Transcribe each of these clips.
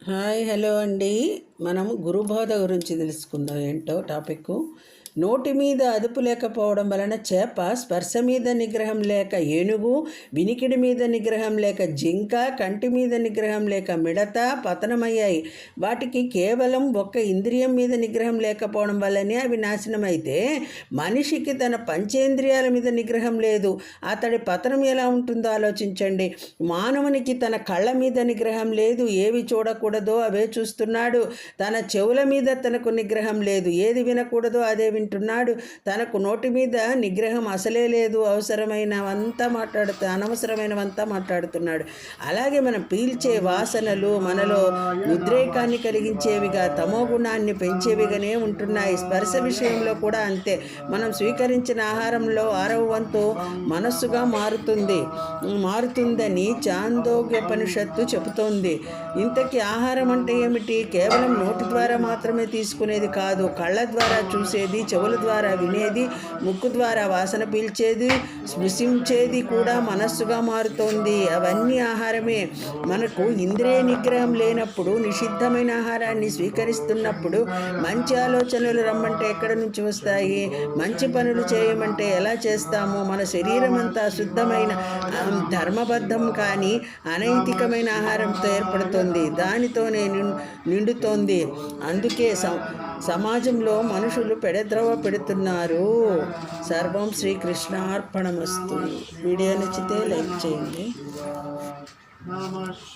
Hi hello అండి. మనం గురుబోధ గురించి తెలుసుకుందాం. ఏంటో టాపిక్. నోటి మీద అదుపు లేకపోవడం వలన చేప, స్పర్శ మీద నిగ్రహం లేక ఏనుగు, వినికిడి మీద నిగ్రహం లేక జింక, కంటి మీద నిగ్రహం లేక మిడత పతనమయ్యాయి. వాటికి కేవలం ఒక్క ఇంద్రియం మీద నిగ్రహం లేకపోవడం వల్లనే అవి నాశనమైతే, మనిషికి తన పంచేంద్రియాల మీద నిగ్రహం లేదు. అతడి పతనం ఎలా ఉంటుందో ఆలోచించండి. మానవునికి తన కళ్ళ మీద నిగ్రహం లేదు. ఏవి చూడకూడదో అవే చూస్తున్నాడు. తన చెవుల మీద తనకు నిగ్రహం లేదు. ఏది వినకూడదో అదే వింటున్నాడు. తనకు నోటి మీద నిగ్రహం అసలే లేదు. అనవసరమైనవంతా మాట్లాడుతున్నాడు. అలాగే మనం పీల్చే వాసనలు మనలో ఉద్రేకాన్ని కలిగించేవిగా, తమో గుణాన్ని పెంచేవిగానే ఉంటున్నాయి. స్పర్శ విషయంలో కూడా అంతే. మనం స్వీకరించిన ఆహారంలో 6వ వంతు మనస్సుగా మారుతుందని చాందోగ్యోపనిషత్తు చెబుతోంది. ఇంతకీ ఆహారం అంటే ఏమిటి? కేవలం నోటి ద్వారా మాత్రమే తీసుకునేది కాదు. కళ్ళ ద్వారా చూసేది, చెవుల ద్వారా వినేది, ముక్కు ద్వారా వాసన పీల్చేది, స్పృశించేది కూడా మనస్సుగా మారుతోంది. అవన్నీ ఆహారమే. మనకు ఇంద్రియ నిగ్రహం లేనప్పుడు, నిషిద్ధమైన ఆహారాన్ని స్వీకరిస్తున్నప్పుడు మంచి ఆలోచనలు రమ్మంటే ఎక్కడి నుంచి వస్తాయి? మంచి పనులు చేయమంటే ఎలా చేస్తాము? మన శరీరం అంతా శుద్ధమైన ధర్మబద్ధం కానీ అనైతికమైన ఆహారంతో ఏర్పడుతుంది. దానితోనే నిండుతోంది. అందుకే సమాజంలో మనుషులు పెడద్రవ పెడుతున్నారు. సర్వం శ్రీకృష్ణార్పణమస్తు. వీడియో నచ్చితే లైక్ చేయండి.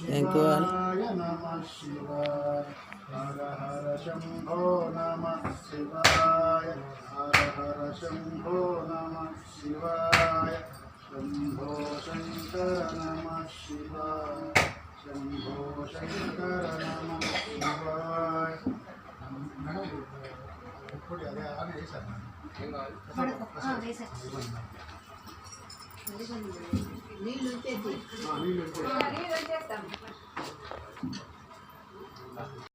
Thank you all. Hara Hara Shambho నమః శివాయ. హర హర శంభో నమః శివాయ. శంభో శంకర నమః శివాయ. శంభో శంకర నమః శివాయ. నీళ్ళు